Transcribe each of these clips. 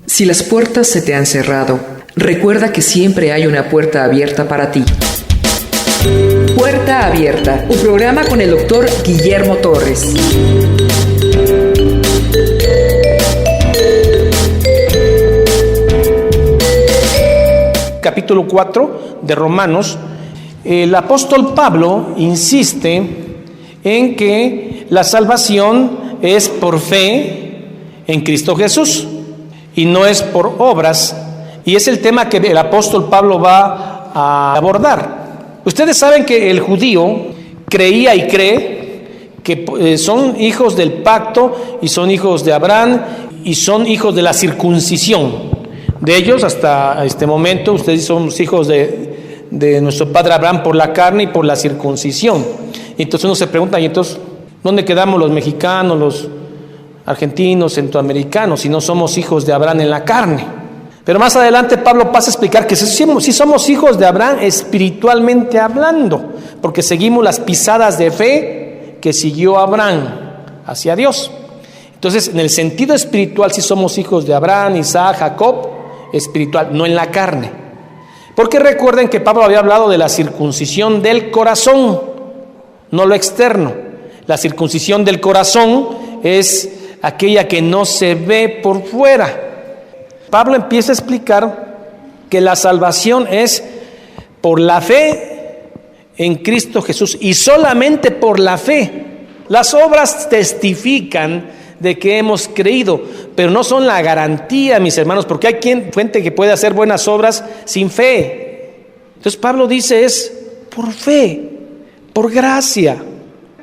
Si las puertas se te han cerrado, recuerda que siempre hay una puerta abierta para ti. Puerta Abierta, un programa con el doctor Guillermo Torres. Capítulo 4 de Romanos, el apóstol Pablo insiste en que la salvación es por fe en Cristo Jesús y no es por obras, y es el tema que el apóstol Pablo va a abordar. Ustedes saben que el judío creía y cree que son hijos del pacto y son hijos de Abraham y son hijos de la circuncisión. De ellos hasta este momento ustedes son hijos de nuestro padre Abraham por la carne y por la circuncisión. Y entonces uno se pregunta, ¿y entonces dónde quedamos los mexicanos, los argentinos, centroamericanos, si no somos hijos de Abraham en la carne? Pero más adelante Pablo pasa a explicar que sí somos hijos de Abraham espiritualmente hablando, porque seguimos las pisadas de fe que siguió Abraham hacia Dios. Entonces, en el sentido espiritual sí somos hijos de Abraham, Isaac, Jacob, espiritual, no en la carne. Porque recuerden que Pablo había hablado de la circuncisión del corazón, no lo externo. La circuncisión del corazón es aquella que no se ve por fuera. Pablo empieza a explicar que la salvación es por la fe en Cristo Jesús y solamente por la fe. Las obras testifican de que hemos creído, pero no son la garantía, mis hermanos, porque hay gente que puede hacer buenas obras sin fe. Entonces Pablo dice es por fe, por gracia,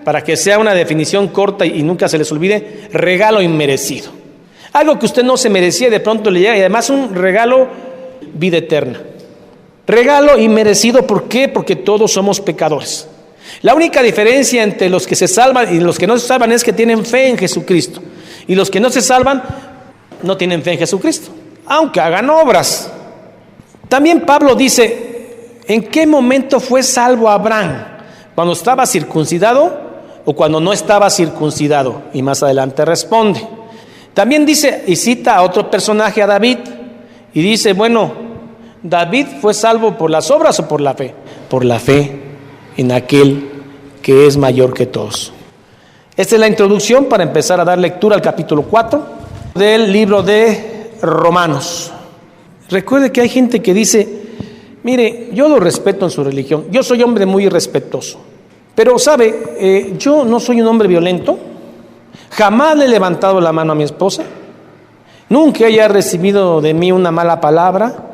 para que sea una definición corta y nunca se les olvide, regalo inmerecido. Algo que usted no se merecía y de pronto le llega, y además un regalo, vida eterna. Regalo inmerecido, ¿por qué? Porque todos somos pecadores. La única diferencia entre los que se salvan y los que no se salvan es que tienen fe en Jesucristo. Y los que no se salvan no tienen fe en Jesucristo, aunque hagan obras. También Pablo dice, ¿en qué momento fue salvo Abraham? ¿Cuando estaba circuncidado o cuando no estaba circuncidado? Y más adelante responde. También dice y cita a otro personaje, a David, y dice, bueno, ¿David fue salvo por las obras o por la fe? Por la fe en aquel que es mayor que todos. Esta es la introducción para empezar a dar lectura al capítulo 4 del libro de Romanos. Recuerde que hay gente que dice, mire, yo lo respeto en su religión, yo soy hombre muy irrespetuoso, pero sabe, yo no soy un hombre violento, jamás le he levantado la mano a mi esposa, nunca ella ha recibido de mí una mala palabra,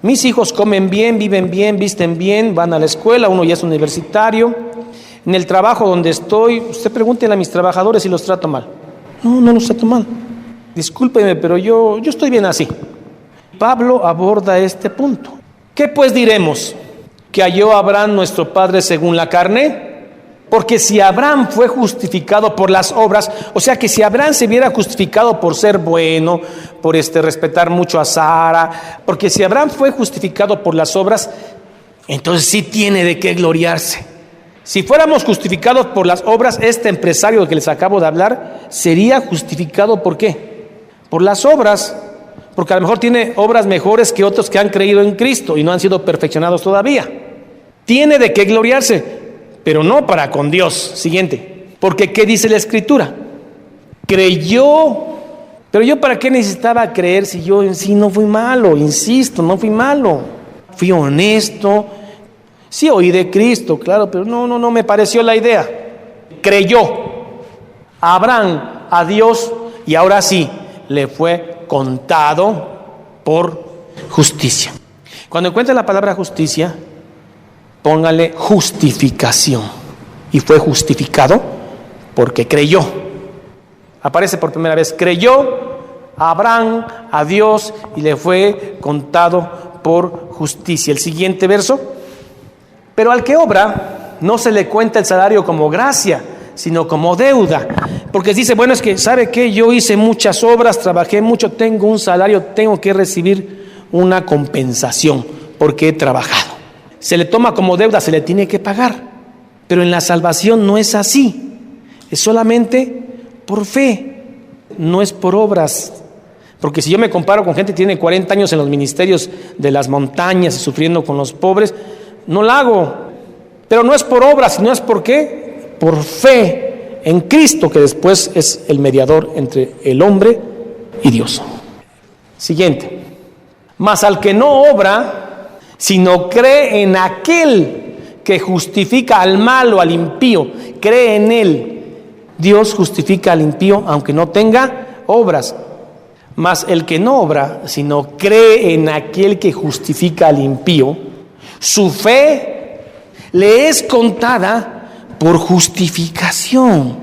mis hijos comen bien, viven bien, visten bien, van a la escuela, uno ya es universitario, en el trabajo donde estoy, usted pregúntele a mis trabajadores si los trato mal. No los trato mal, discúlpeme, pero yo estoy bien así. Pablo aborda este punto. ¿Qué pues diremos? ¿Que halló Abraham nuestro padre según la carne? Porque si Abraham fue justificado por las obras, o sea que si Abraham se viera justificado por ser bueno, por respetar mucho a Sara, porque si Abraham fue justificado por las obras, entonces sí tiene de qué gloriarse. Si fuéramos justificados por las obras, este empresario que les acabo de hablar sería justificado ¿por qué? Por las obras, porque a lo mejor tiene obras mejores que otros que han creído en Cristo y no han sido perfeccionados todavía. Tiene de qué gloriarse, pero no para con Dios. Siguiente, porque ¿qué dice la Escritura? Creyó, pero yo ¿para qué necesitaba creer si yo en sí no fui malo? Insisto, no fui malo, fui honesto, sí oí de Cristo, claro, pero no me pareció la idea. Creyó Abraham a Dios y ahora sí le fue contado por justicia. Cuando encuentre la palabra justicia, póngale justificación. Y fue justificado porque creyó. Aparece por primera vez, creyó Abraham a Dios y le fue contado por justicia. El siguiente verso, pero al que obra no se le cuenta el salario como gracia, sino como deuda. Porque dice, bueno, es que, ¿sabe qué? Yo hice muchas obras, trabajé mucho, tengo un salario, tengo que recibir una compensación porque he trabajado. Se le toma como deuda, se le tiene que pagar. Pero en la salvación no es así. Es solamente por fe, no es por obras, Porque si yo me comparo con gente que tiene 40 años en los ministerios de las montañas y sufriendo con los pobres, no la hago. Pero no es por obra, sino es por ¿qué? Por fe en Cristo, que después es el mediador entre el hombre y Dios. Siguiente. Mas al que no obra, sino cree en aquel que justifica al malo, al impío, cree en él. Dios justifica al impío aunque no tenga obras. Mas el que no obra, sino cree en aquel que justifica al impío, su fe le es contada por justificación,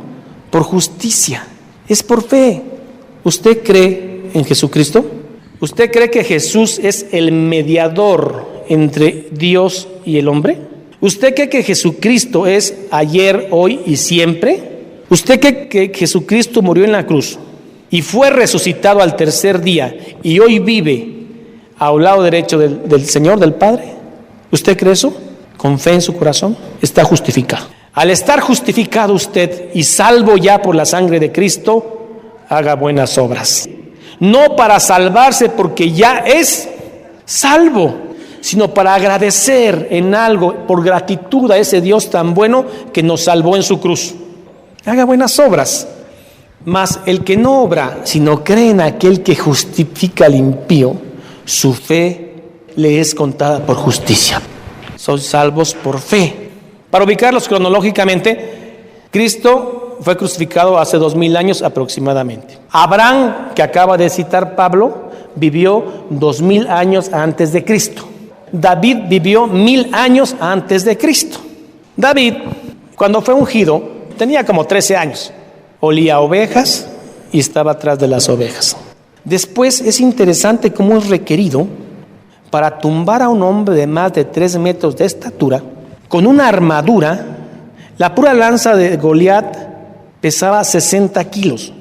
por justicia. Es por fe. ¿Usted cree en Jesucristo? ¿Usted cree que Jesús es el mediador entre Dios y el hombre? ¿Usted cree que Jesucristo es ayer, hoy y siempre? ¿Usted cree que Jesucristo murió en la cruz y fue resucitado al tercer día y hoy vive a un lado derecho del Señor, del Padre? ¿Usted cree eso? Con fe en su corazón, está justificado. Al estar justificado usted y salvo ya por la sangre de Cristo, haga buenas obras. No para salvarse porque ya es salvo, sino para agradecer en algo, por gratitud a ese Dios tan bueno que nos salvó en su cruz. Haga buenas obras. Mas el que no obra, sino cree en aquel que justifica al impío, su fe le es contada por justicia. Son salvos por fe. Para ubicarlos cronológicamente, Cristo fue crucificado hace 2000 años aproximadamente. Abraham, que acaba de citar Pablo, vivió 2000 años antes de Cristo. David vivió 1000 años antes de Cristo. David, cuando fue ungido, tenía como 13 años. Olía ovejas y estaba atrás de las ovejas. Después es interesante cómo es requerido para tumbar a un hombre de más de 3 metros de estatura, con una armadura. La pura lanza de Goliat pesaba 60 kilos,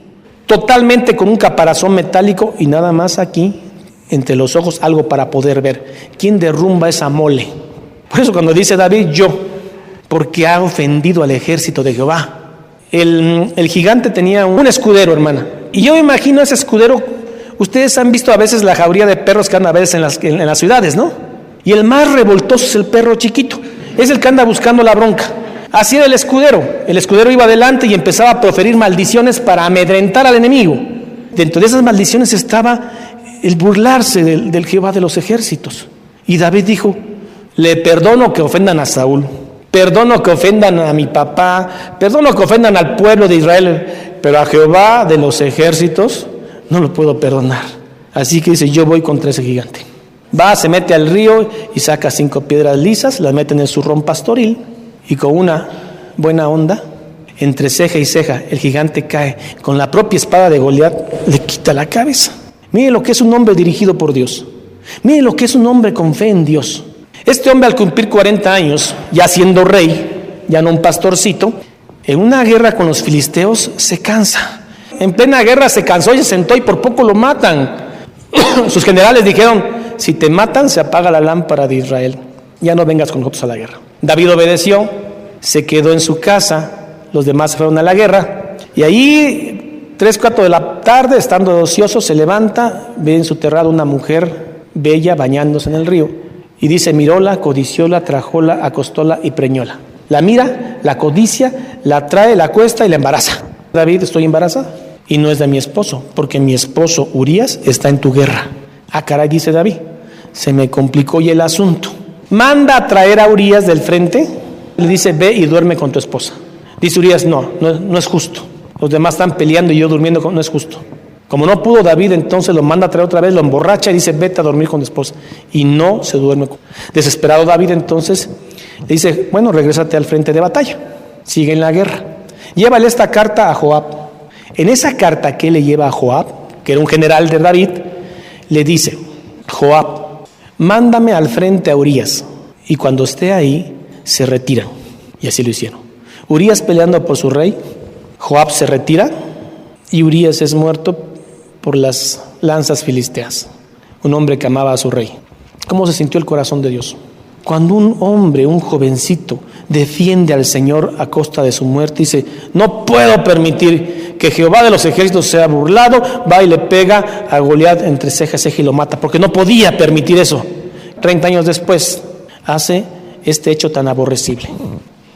totalmente con un caparazón metálico y nada más aquí, entre los ojos, algo para poder ver. ¿Quién derrumba esa mole? Por eso cuando dice David, yo, porque ha ofendido al ejército de Jehová. El gigante tenía un escudero, hermana. Y yo me imagino ese escudero, ustedes han visto a veces la jauría de perros que andan a veces en las ciudades, ¿no? Y el más revoltoso es el perro chiquito, es el que anda buscando la bronca. Así era el escudero. El escudero iba adelante y empezaba a proferir maldiciones para amedrentar al enemigo. Dentro de esas maldiciones estaba el burlarse del Jehová de los ejércitos. Y David dijo, le perdono que ofendan a Saúl, perdono que ofendan a mi papá, perdono que ofendan al pueblo de Israel, pero a Jehová de los ejércitos no lo puedo perdonar. Así que dice, yo voy contra ese gigante. Va, se mete al río y saca 5 piedras lisas, las meten en su ron pastoril. Y con una buena onda, entre ceja y ceja, el gigante cae. Con la propia espada de Goliat le quita la cabeza. Mire lo que es un hombre dirigido por Dios. Mire lo que es un hombre con fe en Dios. Este hombre, al cumplir 40 años, ya siendo rey, ya no un pastorcito, en una guerra con los filisteos se cansa. En plena guerra se cansó y se sentó y por poco lo matan. Sus generales dijeron, si te matan se apaga la lámpara de Israel. Ya no vengas con nosotros a la guerra. David obedeció, se quedó en su casa, los demás fueron a la guerra, y ahí 3, 4 de la tarde, estando ocioso, se levanta, ve en su terrado una mujer bella bañándose en el río, y dice, miróla, codicióla, trajóla, acostóla y preñóla. La mira, la codicia, la trae, la acuesta y la embaraza. David, estoy embarazada, y no es de mi esposo, porque mi esposo Urías está en tu guerra. Ah, caray, dice David, se me complicó y el asunto. Manda a traer a Urías del frente, le dice, ve y duerme con tu esposa. Dice Urías, no es justo. Los demás están peleando y yo durmiendo, no es justo. Como no pudo David, entonces lo manda a traer otra vez, lo emborracha y dice, vete a dormir con tu esposa. Y no se duerme. Desesperado David, entonces, le dice, bueno, regrésate al frente de batalla. Sigue en la guerra. Llévale esta carta a Joab. En esa carta que le lleva a Joab, que era un general de David, le dice, Joab, mándame al frente a Urías, y cuando esté ahí, se retiran. Y así lo hicieron. Urías peleando por su rey, Joab se retira, y Urías es muerto por las lanzas filisteas. Un hombre que amaba a su rey. ¿Cómo se sintió el corazón de Dios? Cuando un hombre, un jovencito, defiende al Señor a costa de su muerte, dice: no puedo permitir que Jehová de los ejércitos sea burlado, va y le pega a Goliat entre ceja y ceja y lo mata, porque no podía permitir eso. 30 años después hace este hecho tan aborrecible.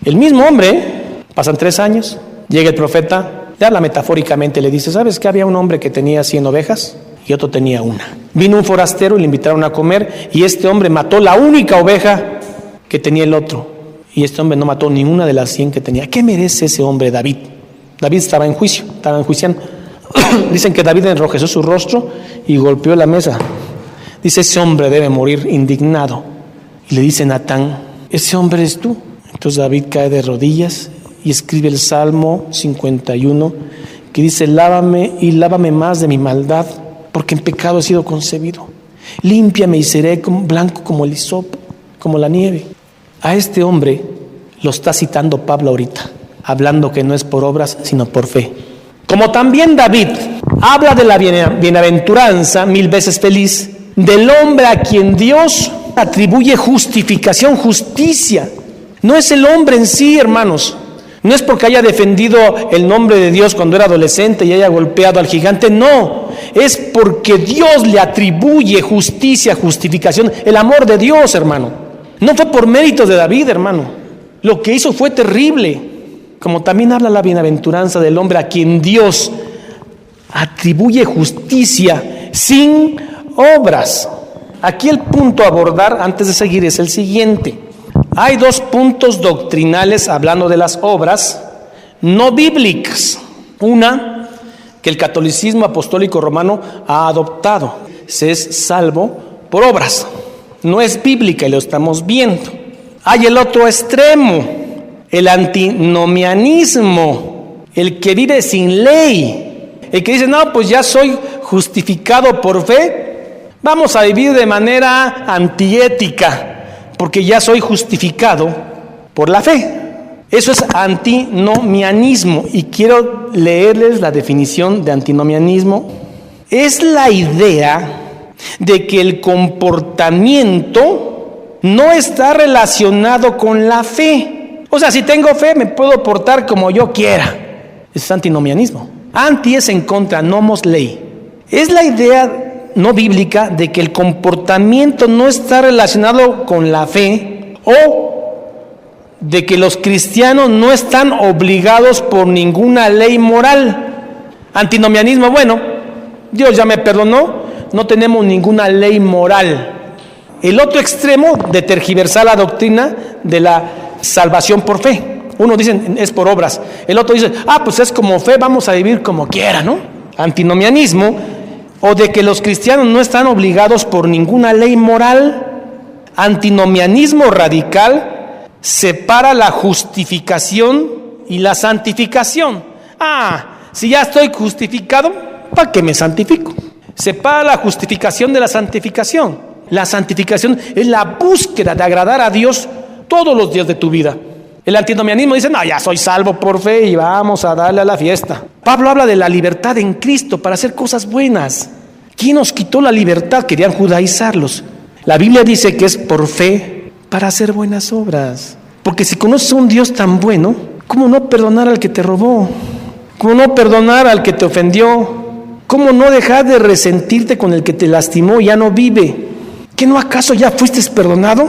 El mismo hombre, pasan 3 años, llega el profeta, le habla metafóricamente, le dice: ¿sabes que había un hombre que tenía 100 ovejas y otro tenía una? Vino un forastero y le invitaron a comer, y este hombre mató la única oveja que tenía el otro, y este hombre no mató ninguna de las 100 que tenía. ¿Qué merece ese hombre, David? David estaba en juicio, estaba enjuiciando. Dicen que David enrojeció su rostro y golpeó la mesa. Dice: ese hombre debe morir indignado. Y le dice Natán: ese hombre eres tú. Entonces David cae de rodillas y escribe el Salmo 51, que dice: lávame y lávame más de mi maldad, porque en pecado he sido concebido. Límpiame y seré blanco como el hisopo, como la nieve. A este hombre lo está citando Pablo ahorita, hablando que no es por obras, sino por fe. Como también David habla de la bienaventuranza, 1000 veces feliz, del hombre a quien Dios atribuye justificación, justicia. No es el hombre en sí, hermanos. No es porque haya defendido el nombre de Dios cuando era adolescente y haya golpeado al gigante, no. Es porque Dios le atribuye justicia, justificación, el amor de Dios, hermano. No fue por méritos de David, hermano. Lo que hizo fue terrible. Como también habla la bienaventuranza del hombre a quien Dios atribuye justicia sin obras. Aquí el punto a abordar antes de seguir es el siguiente. Hay 2 puntos doctrinales hablando de las obras no bíblicas. Una, que el catolicismo apostólico romano ha adoptado: se es salvo por obras. No es bíblica y lo estamos viendo. Hay el otro extremo, el antinomianismo, el que vive sin ley, el que dice: no, pues ya soy justificado por fe, vamos a vivir de manera antiética, porque ya soy justificado por la fe. Eso es antinomianismo, y quiero leerles la definición de antinomianismo. Es la idea de que el comportamiento no está relacionado con la fe. O sea, si tengo fe, me puedo portar como yo quiera. Eso es antinomianismo. Anti es en contra, nomos ley. Es la idea no bíblica de que el comportamiento no está relacionado con la fe, o de que los cristianos no están obligados por ninguna ley moral. Antinomianismo: bueno, Dios ya me perdonó, no tenemos ninguna ley moral. El otro extremo de tergiversar la doctrina de la salvación por fe. Uno dice: es por obras. El otro dice: pues es como fe, vamos a vivir como quiera, ¿no? Antinomianismo, o de que los cristianos no están obligados por ninguna ley moral. Antinomianismo radical separa la justificación y la santificación. Si ya estoy justificado, ¿para qué me santifico? Separa la justificación de la santificación. La santificación es la búsqueda de agradar a Dios todos los días de tu vida. El antinomianismo dice: no, ya soy salvo por fe y vamos a darle a la fiesta. Pablo habla de la libertad en Cristo para hacer cosas buenas. ¿Quién nos quitó la libertad? Querían judaizarlos. La Biblia dice que es por fe para hacer buenas obras. Porque si conoces a un Dios tan bueno, ¿cómo no perdonar al que te robó? ¿Cómo no perdonar al que te ofendió? ¿Cómo no dejar de resentirte con el que te lastimó y ya no vive? ¿Qué no acaso ya fuiste perdonado?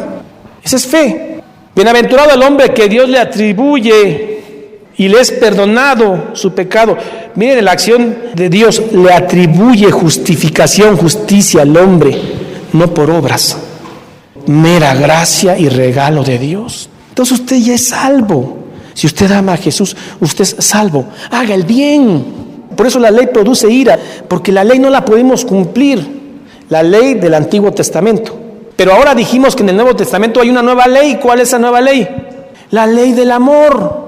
Esa es fe. Bienaventurado el hombre que Dios le atribuye y le es perdonado su pecado. Miren, la acción de Dios le atribuye justificación, justicia al hombre, no por obras. Mera gracia y regalo de Dios. Entonces usted ya es salvo. Si usted ama a Jesús, usted es salvo. Haga el bien. Por eso la ley produce ira, porque la ley no la podemos cumplir. La ley del Antiguo Testamento. Pero ahora dijimos que en el Nuevo Testamento hay una nueva ley. ¿Cuál es esa nueva ley? La ley del amor,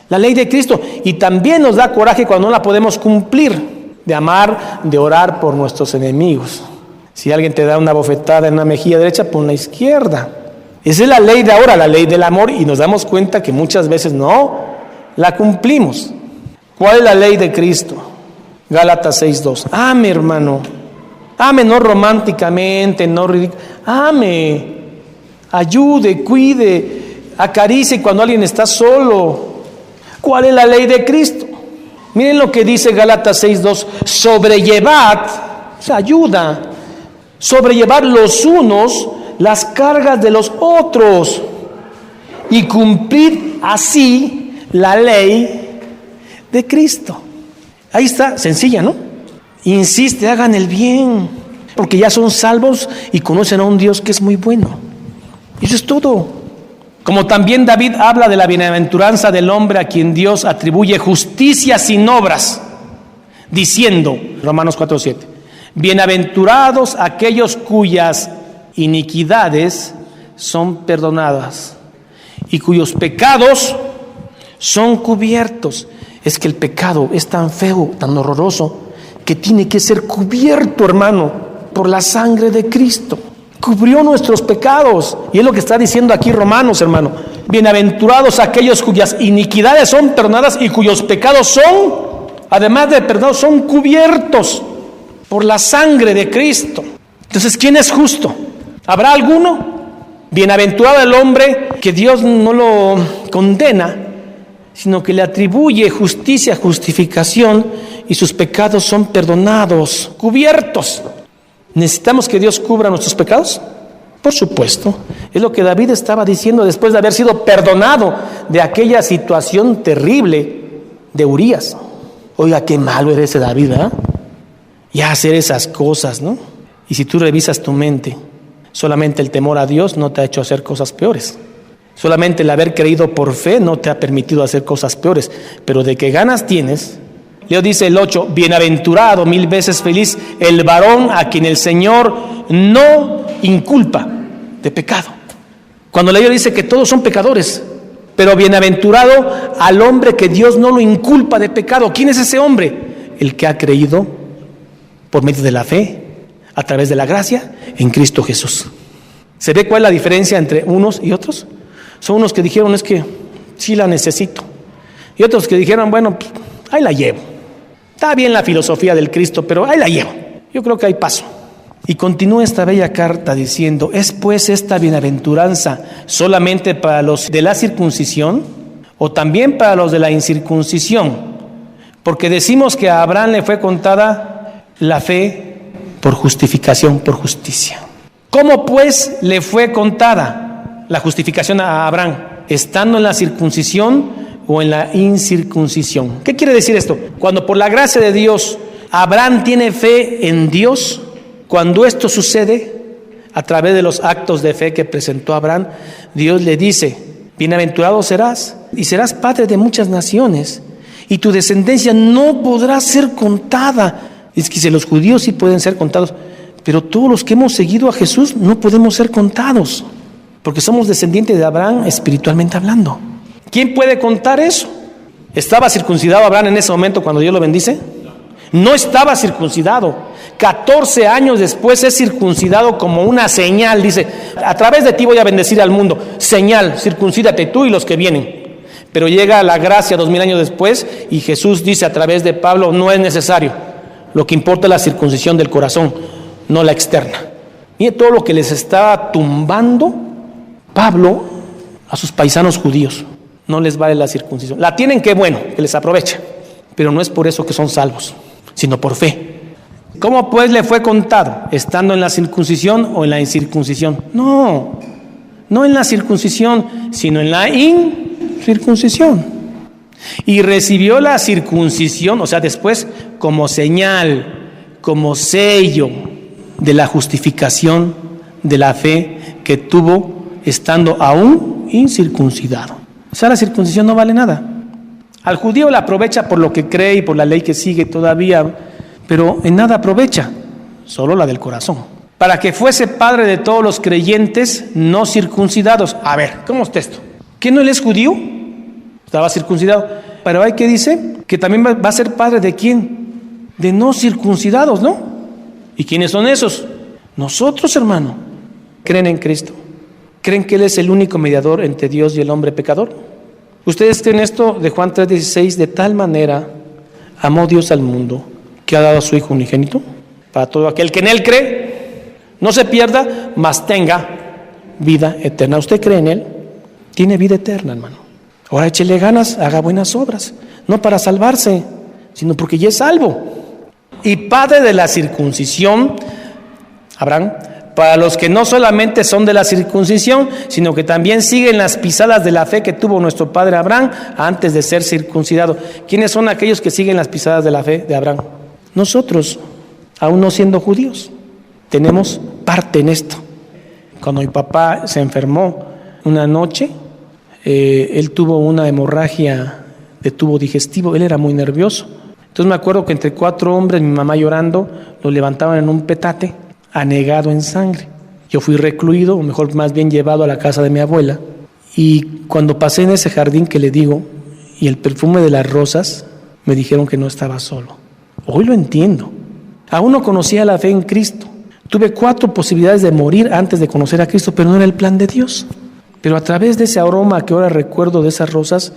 la ley de Cristo. Y también nos da coraje cuando no la podemos cumplir, de amar, de orar por nuestros enemigos. Si alguien te da una bofetada en una mejilla derecha, pon la izquierda. Esa es la ley de ahora, la ley del amor, y nos damos cuenta que muchas veces no la cumplimos. ¿Cuál es la ley de Cristo? Gálatas 6:2. Ame, hermano. Ame no románticamente, no ridículo. Ame ayude, cuide, acaricie cuando alguien está solo. ¿Cuál es la ley de Cristo? Miren lo que dice Gálatas 6:2, sobrellevad, o sea, ayuda, sobrellevad los unos las cargas de los otros y cumplid así la ley de Cristo. Ahí está, sencilla, ¿no? Insiste, hagan el bien, porque ya son salvos y conocen a un Dios que es muy bueno. Eso es todo. Como también David habla de la bienaventuranza del hombre a quien Dios atribuye justicia sin obras, diciendo, Romanos 4:7, bienaventurados aquellos cuyas iniquidades son perdonadas y cuyos pecados son cubiertos. Es que el pecado es tan feo, tan horroroso, que tiene que ser cubierto, hermano, por la sangre de Cristo. Cubrió nuestros pecados. Y es lo que está diciendo aquí Romanos, hermano. Bienaventurados aquellos cuyas iniquidades son perdonadas y cuyos pecados son, además de perdonados, son cubiertos por la sangre de Cristo. Entonces, ¿quién es justo? ¿Habrá alguno? Bienaventurado el hombre que Dios no lo condena, sino que le atribuye justicia, justificación, y sus pecados son perdonados, cubiertos. ¿Necesitamos que Dios cubra nuestros pecados? Por supuesto. Es lo que David estaba diciendo después de haber sido perdonado de aquella situación terrible de Urías. Oiga, qué malo era ese David, ¿verdad? Ya hacer esas cosas, ¿no? Y si tú revisas tu mente, solamente el temor a Dios no te ha hecho hacer cosas peores. Solamente el haber creído por fe no te ha permitido hacer cosas peores. Pero de qué ganas tienes. Leo dice el 8, bienaventurado, 1000 veces feliz, el varón a quien el Señor no inculpa de pecado. Cuando la Biblia dice que todos son pecadores, pero bienaventurado al hombre que Dios no lo inculpa de pecado. ¿Quién es ese hombre? El que ha creído por medio de la fe, a través de la gracia, en Cristo Jesús. ¿Se ve cuál es la diferencia entre unos y otros? Son unos que dijeron, es que sí la necesito. Y otros que dijeron, bueno, ahí la llevo. Está bien la filosofía del Cristo, pero ahí la llevo. Yo creo que hay paso. Y continúa esta bella carta diciendo, ¿es pues esta bienaventuranza solamente para los de la circuncisión o también para los de la incircuncisión? Porque decimos que a Abraham le fue contada la fe por justificación, por justicia. ¿Cómo pues le fue contada la justificación a Abraham? ¿Estando en la circuncisión o en la incircuncisión? ¿Qué quiere decir esto? Cuando por la gracia de Dios Abraham tiene fe en Dios, cuando esto sucede a través de los actos de fe que presentó Abraham, Dios le dice, bienaventurado serás y serás padre de muchas naciones y tu descendencia no podrá ser contada. Es que si los judíos sí pueden ser contados, pero todos los que hemos seguido a Jesús no podemos ser contados, porque somos descendientes de Abraham espiritualmente hablando. ¿Quién puede contar eso? ¿Estaba circuncidado Abraham en ese momento cuando Dios lo bendice? No estaba circuncidado. 14 años después es circuncidado como una señal. Dice, a través de ti voy a bendecir al mundo. Señal, circuncídate tú y los que vienen. Pero llega la gracia 2000 años después y Jesús dice a través de Pablo, no es necesario. Lo que importa es la circuncisión del corazón, no la externa. Mire todo lo que les está tumbando Pablo a sus paisanos judíos. No les vale la circuncisión. La tienen, qué bueno, que les aprovecha. Pero no es por eso que son salvos, sino por fe. ¿Cómo pues le fue contado? ¿Estando en la circuncisión o en la incircuncisión? No en la circuncisión, sino en la incircuncisión. Y recibió la circuncisión, o sea, después, como señal, como sello de la justificación de la fe que tuvo estando aún incircuncidado. O sea, la circuncisión no vale nada. Al judío la aprovecha por lo que cree y por la ley que sigue todavía, pero en nada aprovecha, solo la del corazón. Para que fuese padre de todos los creyentes no circuncidados. A ver, ¿cómo está esto? ¿Que no él es judío? Estaba circuncidado. Pero hay que dice que también va a ser padre de ¿quién? De no circuncidados, ¿no? ¿Y quiénes son esos? Nosotros, hermano. ¿Creen en Cristo? ¿Creen que Él es el único mediador entre Dios y el hombre pecador? ¿Ustedes creen esto de Juan 3:16? De tal manera amó Dios al mundo que ha dado a su Hijo unigénito para todo aquel que en Él cree, no se pierda, mas tenga vida eterna. ¿Usted cree en Él? Tiene vida eterna, hermano. Ahora échele ganas, haga buenas obras, no para salvarse, sino porque ya es salvo. Y padre de la circuncisión, Abraham, para los que no solamente son de la circuncisión, sino que también siguen las pisadas de la fe que tuvo nuestro padre Abraham antes de ser circuncidado. ¿Quiénes son aquellos que siguen las pisadas de la fe de Abraham? Nosotros, aún no siendo judíos, tenemos parte en esto. Cuando mi papá se enfermó una noche, él tuvo una hemorragia de tubo digestivo, él era muy nervioso. Entonces me acuerdo que entre 4 hombres, mi mamá llorando, lo levantaban en un petate, anegado en sangre. Yo fui recluido, o mejor más bien llevado a la casa de mi abuela, y cuando pasé en ese jardín que le digo, y el perfume de las rosas, me dijeron que no estaba solo. Hoy lo entiendo. Aún no conocía la fe en Cristo. Tuve 4 posibilidades de morir antes de conocer a Cristo, pero no era el plan de Dios. Pero a través de ese aroma que ahora recuerdo de esas rosas,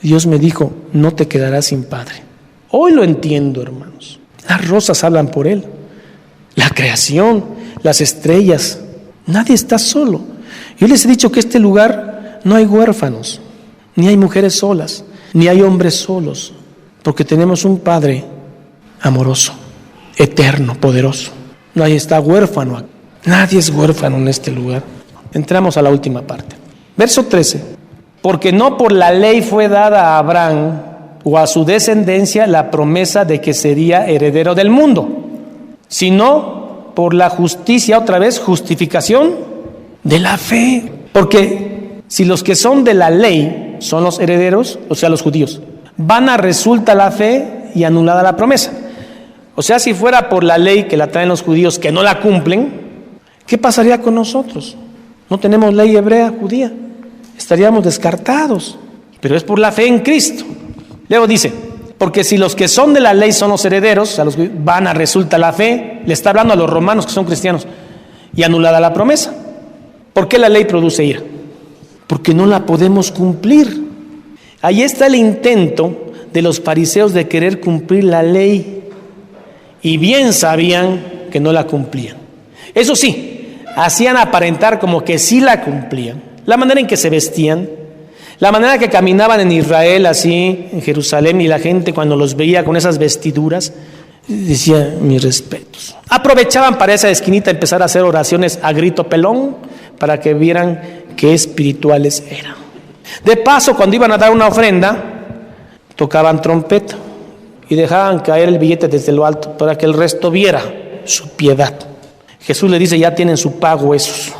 Dios me dijo, no te quedarás sin padre. Hoy lo entiendo, hermanos. Las rosas hablan por Él. La creación, las estrellas. Nadie está solo. Yo les he dicho que en este lugar no hay huérfanos, ni hay mujeres solas, ni hay hombres solos, porque tenemos un Padre amoroso, eterno, poderoso. Nadie está huérfano. Nadie es huérfano en este lugar. Entramos a la última parte. Verso 13. Porque no por la ley fue dada a Abraham o a su descendencia la promesa de que sería heredero del mundo, sino por la justicia, otra vez, justificación de la fe. Porque si los que son de la ley son los herederos, o sea, los judíos, vana resulta la fe y anulada la promesa. O sea, si fuera por la ley que la traen los judíos que no la cumplen, ¿qué pasaría con nosotros? No tenemos ley hebrea, judía. Estaríamos descartados. Pero es por la fe en Cristo. Luego dice, porque si los que son de la ley son los herederos, a los que vana resulta la fe, le está hablando a los romanos que son cristianos, y anulada la promesa. ¿Por qué la ley produce ira? Porque no la podemos cumplir. Ahí está el intento de los fariseos de querer cumplir la ley, y bien sabían que no la cumplían. Eso sí, hacían aparentar como que sí la cumplían. La manera en que se vestían, la manera que caminaban en Israel, así, en Jerusalén, y la gente cuando los veía con esas vestiduras, decía, mis respetos. Aprovechaban para esa esquinita empezar a hacer oraciones a grito pelón, para que vieran qué espirituales eran. De paso, cuando iban a dar una ofrenda, tocaban trompeta y dejaban caer el billete desde lo alto para que el resto viera su piedad. Jesús le dice, ya tienen su pago esos.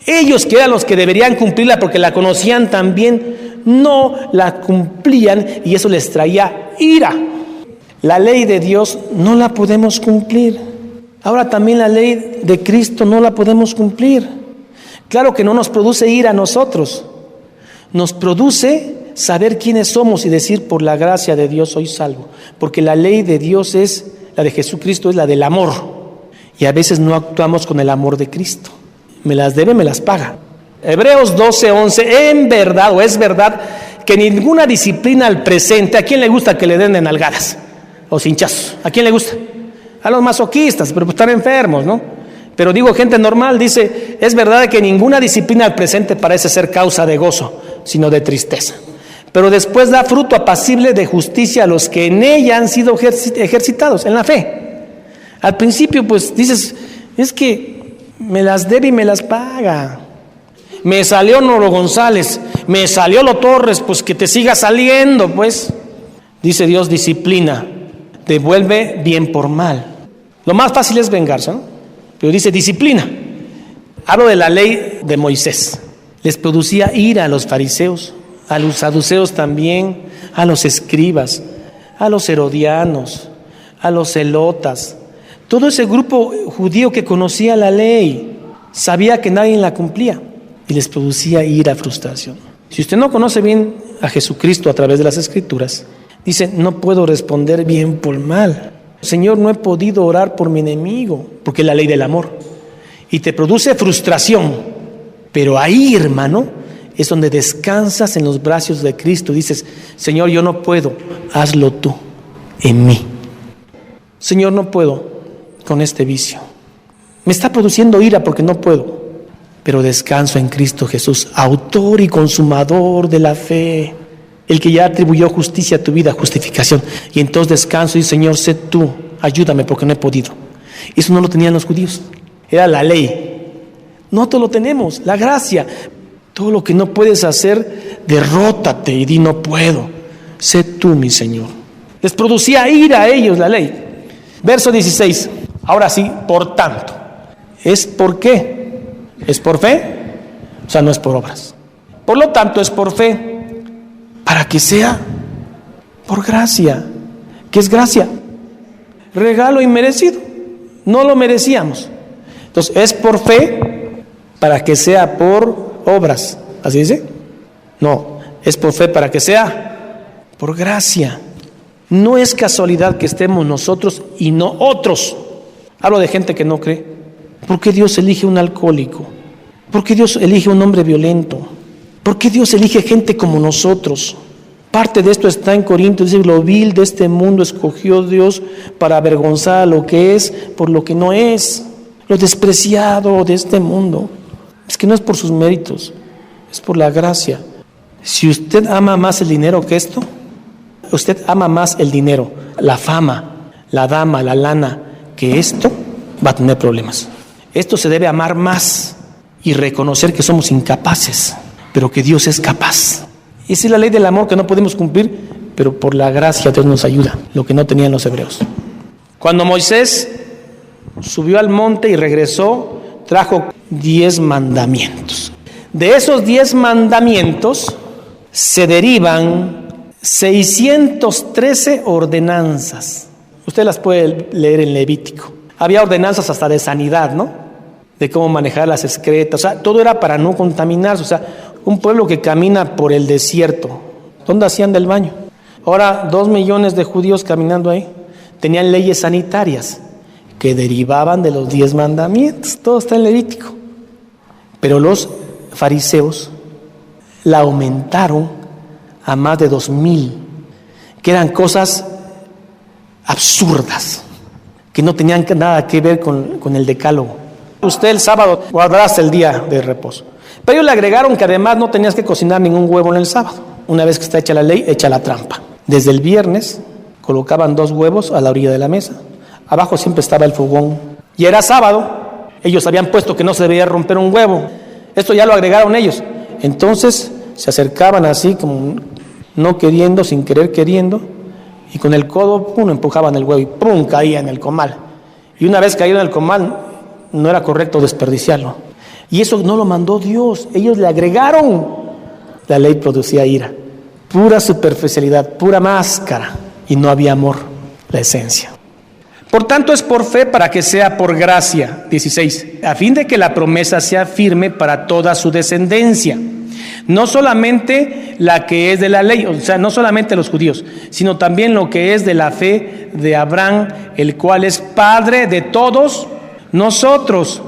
Ellos, que eran los que deberían cumplirla porque la conocían también, no la cumplían y eso les traía ira. La ley de Dios no la podemos cumplir. Ahora también la ley de Cristo no la podemos cumplir. Claro que no nos produce ira a nosotros. Nos produce saber quiénes somos y decir, por la gracia de Dios soy salvo. Porque la ley de Dios es, la de Jesucristo es la del amor. Y a veces no actuamos con el amor de Cristo. Me las debe, me las paga. Hebreos 12:11, en verdad o es verdad que ninguna disciplina al presente, ¿a quién le gusta que le den de nalgadas o cinchazos? ¿A quién le gusta? A los masoquistas, pero pues están enfermos, ¿no? Pero digo, gente normal, dice, es verdad que ninguna disciplina al presente parece ser causa de gozo, sino de tristeza. Pero después da fruto apacible de justicia a los que en ella han sido ejercitados, en la fe. Al principio, pues, dices, es que me las debe y me las paga. Me salió Noro González, me salió Lo Torres, pues que te siga saliendo, pues. Dice Dios, disciplina, devuelve bien por mal. Lo más fácil es vengarse, ¿no? Pero dice disciplina. Hablo de la ley de Moisés. Les producía ira a los fariseos, a los saduceos también, a los escribas, a los herodianos, a los celotas. Todo ese grupo judío que conocía la ley, sabía que nadie la cumplía y les producía ira, frustración. Si usted no conoce bien a Jesucristo a través de las Escrituras, dice, no puedo responder bien por mal. Señor, no he podido orar por mi enemigo, porque es la ley del amor. Y te produce frustración. Pero ahí, hermano, es donde descansas en los brazos de Cristo. Dices, Señor, yo no puedo, hazlo tú en mí. Señor, no puedo con este vicio. Me está produciendo ira porque no puedo. pero descanso en Cristo Jesús, autor y consumador de la fe, el que ya atribuyó justicia a tu vida, justificación. Y entonces descanso y Señor, sé tú, ayúdame porque no he podido. Eso no lo tenían los judíos, era la ley. Nosotros lo tenemos, la gracia. Todo lo que no puedes hacer, derrótate y di no puedo. Sé tú, mi Señor. Les producía ira a ellos la ley. Verso 16. Ahora sí, por tanto. ¿Es por qué? ¿Es por fe? O sea, no es por obras. Por lo tanto, es por fe, para que sea por gracia. ¿Qué es gracia? Regalo inmerecido. No lo merecíamos. Entonces, es por fe, para que sea por obras. ¿Así dice? No, es por fe para que sea por gracia. No es casualidad que estemos nosotros y no otros. Hablo de gente que no cree. ¿Por qué Dios elige un alcohólico? ¿Por qué Dios elige un hombre violento? ¿Por qué Dios elige gente como nosotros? Parte de esto está en Corintios, dice, lo vil de este mundo escogió Dios para avergonzar a lo que es por lo que no es. Lo despreciado de este mundo. Es que no es por sus méritos, es por la gracia. Si usted ama más el dinero que esto, usted ama más el dinero, la fama, la dama, la lana, que esto, va a tener problemas. Esto se debe amar más y reconocer que somos incapaces, pero que Dios es capaz. Esa es la ley del amor que no podemos cumplir, pero por la gracia Dios nos ayuda, lo que no tenían los hebreos. Cuando Moisés subió al monte y regresó, trajo 10 mandamientos. De esos 10 mandamientos se derivan 613 ordenanzas. Usted las puede leer en Levítico. Había ordenanzas hasta de sanidad, ¿no? De cómo manejar las excretas. O sea, todo era para no contaminarse. O sea, un pueblo que camina por el desierto. ¿Dónde hacían del baño? Ahora 2 millones de judíos caminando ahí. Tenían leyes sanitarias que derivaban de los 10 mandamientos. Todo está en Levítico. Pero los fariseos la aumentaron a más de 2,000, que eran cosas absurdas, que no tenían nada que ver con el decálogo. Usted el sábado guardará hasta el día de reposo. Pero ellos le agregaron que además no tenías que cocinar ningún huevo en el sábado. Una vez que está hecha la ley, echa la trampa. Desde el viernes colocaban 2 huevos a la orilla de la mesa. Abajo siempre estaba el fogón. Y era sábado. Ellos habían puesto que no se debía romper un huevo. Esto ya lo agregaron ellos. Entonces se acercaban así como no queriendo, sin querer queriendo, y con el codo pum, empujaban el huevo y pum, caía en el comal. Y una vez caído en el comal, no era correcto desperdiciarlo. Y eso no lo mandó Dios, ellos le agregaron. La ley producía ira, pura superficialidad, pura máscara, y no había amor, la esencia. Por tanto, es por fe para que sea por gracia. 16. A fin de que la promesa sea firme para toda su descendencia. No solamente la que es de la ley, o sea, no solamente los judíos, sino también lo que es de la fe de Abraham, el cual es padre de todos nosotros,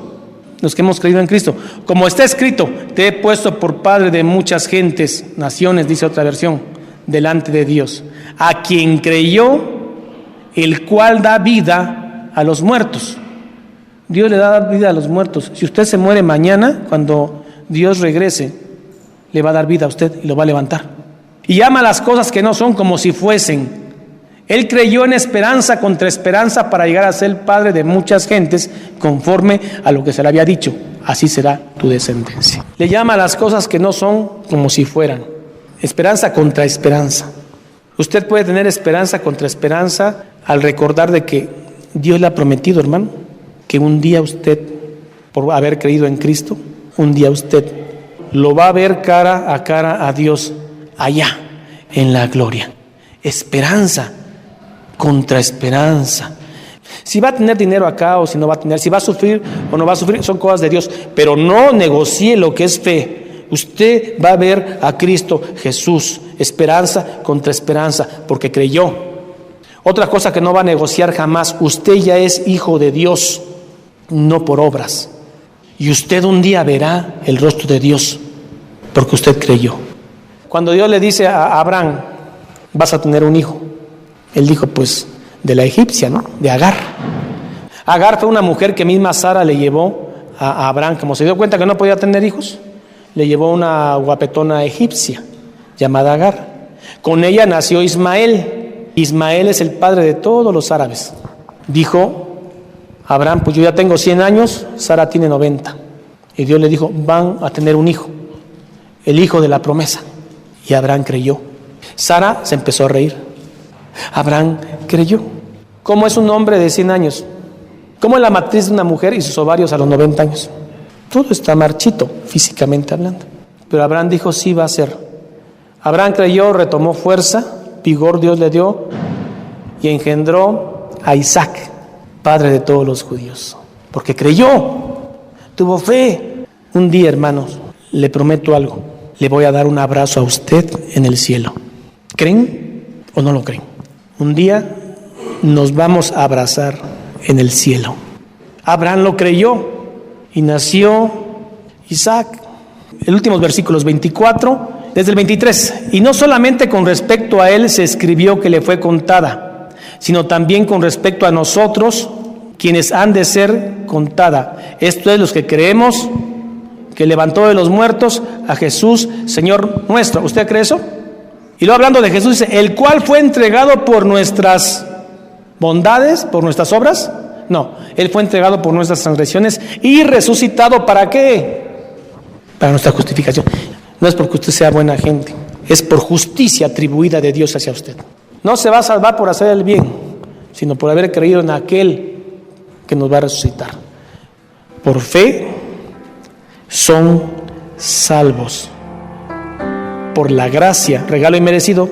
los que hemos creído en Cristo. Como está escrito, te he puesto por padre de muchas gentes, naciones, dice otra versión, delante de Dios, a quien creyó, el cual da vida a los muertos. Dios le da vida a los muertos. Si usted se muere mañana, cuando Dios regrese, le va a dar vida a usted y lo va a levantar. Y ama las cosas que no son como si fuesen. Él creyó en esperanza contra esperanza para llegar a ser el padre de muchas gentes, conforme a lo que se le había dicho. Así será tu descendencia. Le llama a las cosas que no son como si fueran. Esperanza contra esperanza. Usted puede tener esperanza contra esperanza al recordar de que Dios le ha prometido, hermano, que un día usted, por haber creído en Cristo, un día usted lo va a ver cara a Dios allá, en la gloria. Esperanza contra esperanza. Si va a tener dinero acá o si no va a tener, si va a sufrir o no va a sufrir, son cosas de Dios, pero no negocie lo que es fe. Usted va a ver a Cristo Jesús, esperanza contra esperanza, porque creyó. Otra cosa que no va a negociar jamás, usted ya es hijo de Dios, no por obras. Y usted un día verá el rostro de Dios, porque usted creyó. Cuando Dios le dice a Abraham, vas a tener un hijo, él dijo, pues, de la egipcia, ¿no? De Agar. Agar fue una mujer que misma Sara le llevó a Abraham, como se dio cuenta que no podía tener hijos, le llevó una guapetona egipcia llamada Agar. Con ella nació Ismael. Ismael es el padre de todos los árabes. Dijo Abraham, pues yo ya tengo 100 años, Sara tiene 90. Y Dios le dijo, van a tener un hijo, el hijo de la promesa. Y Abraham creyó. Sara se empezó a reír. Abraham creyó. ¿Cómo es un hombre de 100 años? ¿Cómo es la matriz de una mujer y sus ovarios a los 90 años? Todo está marchito, físicamente hablando. Pero Abraham dijo, sí va a ser. Abraham creyó, retomó fuerza, vigor Dios le dio y engendró a Isaac, padre de todos los judíos. Porque creyó, tuvo fe. Un día, hermanos, le prometo algo. Le voy a dar un abrazo a usted en el cielo. ¿Creen o no lo creen? Un día nos vamos a abrazar en el cielo. Abraham lo creyó y nació Isaac. El último versículos 24, desde el 23. Y no solamente con respecto a él se escribió que le fue contada, sino también con respecto a nosotros, quienes han de ser contada. Esto es los que creemos que levantó de los muertos a Jesús, Señor nuestro. ¿Usted cree eso? Y luego hablando de Jesús, dice, el cual fue entregado por nuestras bondades, por nuestras obras. No, Él fue entregado por nuestras transgresiones y resucitado, ¿para qué? Para nuestra justificación. No es porque usted sea buena gente, es por justicia atribuida de Dios hacia usted. No se va a salvar por hacer el bien, sino por haber creído en aquel que nos va a resucitar. Por fe son salvos, por la gracia, regalo inmerecido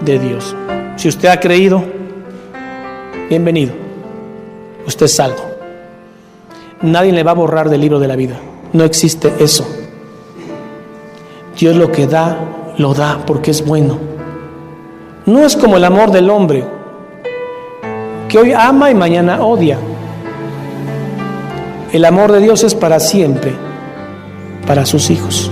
de Dios. Si usted ha creído, bienvenido, usted es salvo. Nadie le va a borrar del libro de la vida, no existe eso. Dios lo que da, lo da porque es bueno. No es como el amor del hombre, que hoy ama y mañana odia. El amor de Dios es para siempre, para sus hijos.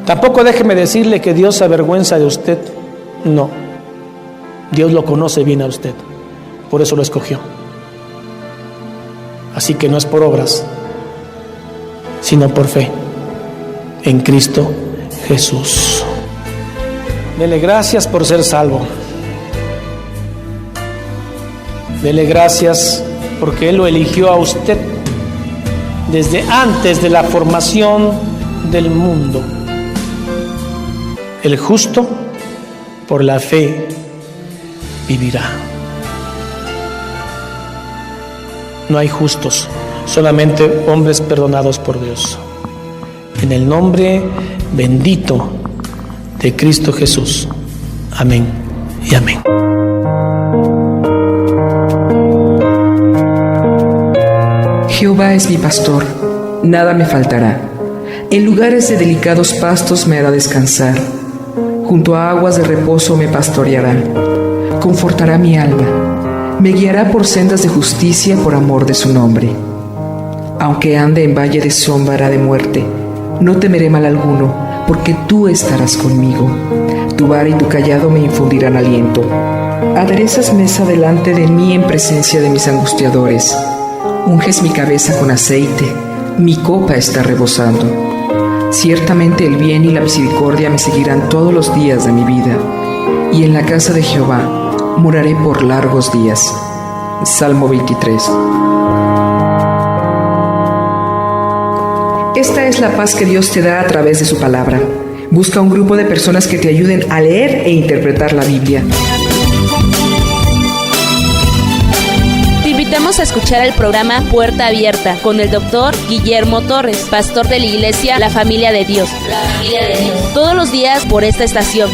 Tampoco déjeme decirle que Dios se avergüenza de usted. No, Dios lo conoce bien a usted, por eso lo escogió. Así que no es por obras, sino por fe en Cristo Jesús. Dele gracias por ser salvo. Dele gracias porque Él lo eligió a usted desde antes de la formación del mundo. El justo por la fe vivirá. No hay justos, solamente hombres perdonados por Dios. En el nombre bendito de Cristo Jesús. Amén y amén. Jehová es mi pastor, nada me faltará. En lugares de delicados pastos me hará descansar. Junto a aguas de reposo me pastoreará. Confortará mi alma. Me guiará por sendas de justicia por amor de su nombre. Aunque ande en valle de sombra de muerte, no temeré mal alguno, porque tú estarás conmigo. Tu vara y tu cayado me infundirán aliento. Aderezas mesa delante de mí en presencia de mis angustiadores. Unges mi cabeza con aceite, mi copa está rebosando. Ciertamente el bien y la misericordia me seguirán todos los días de mi vida, y en la casa de Jehová moraré por largos días. Salmo 23. Esta es la paz que Dios te da a través de su palabra. Busca un grupo de personas que te ayuden a leer e interpretar la Biblia. Te invitamos a escuchar el programa Puerta Abierta con el Dr. Guillermo Torres, pastor de la iglesia La Familia de Dios. Todos los días por esta estación.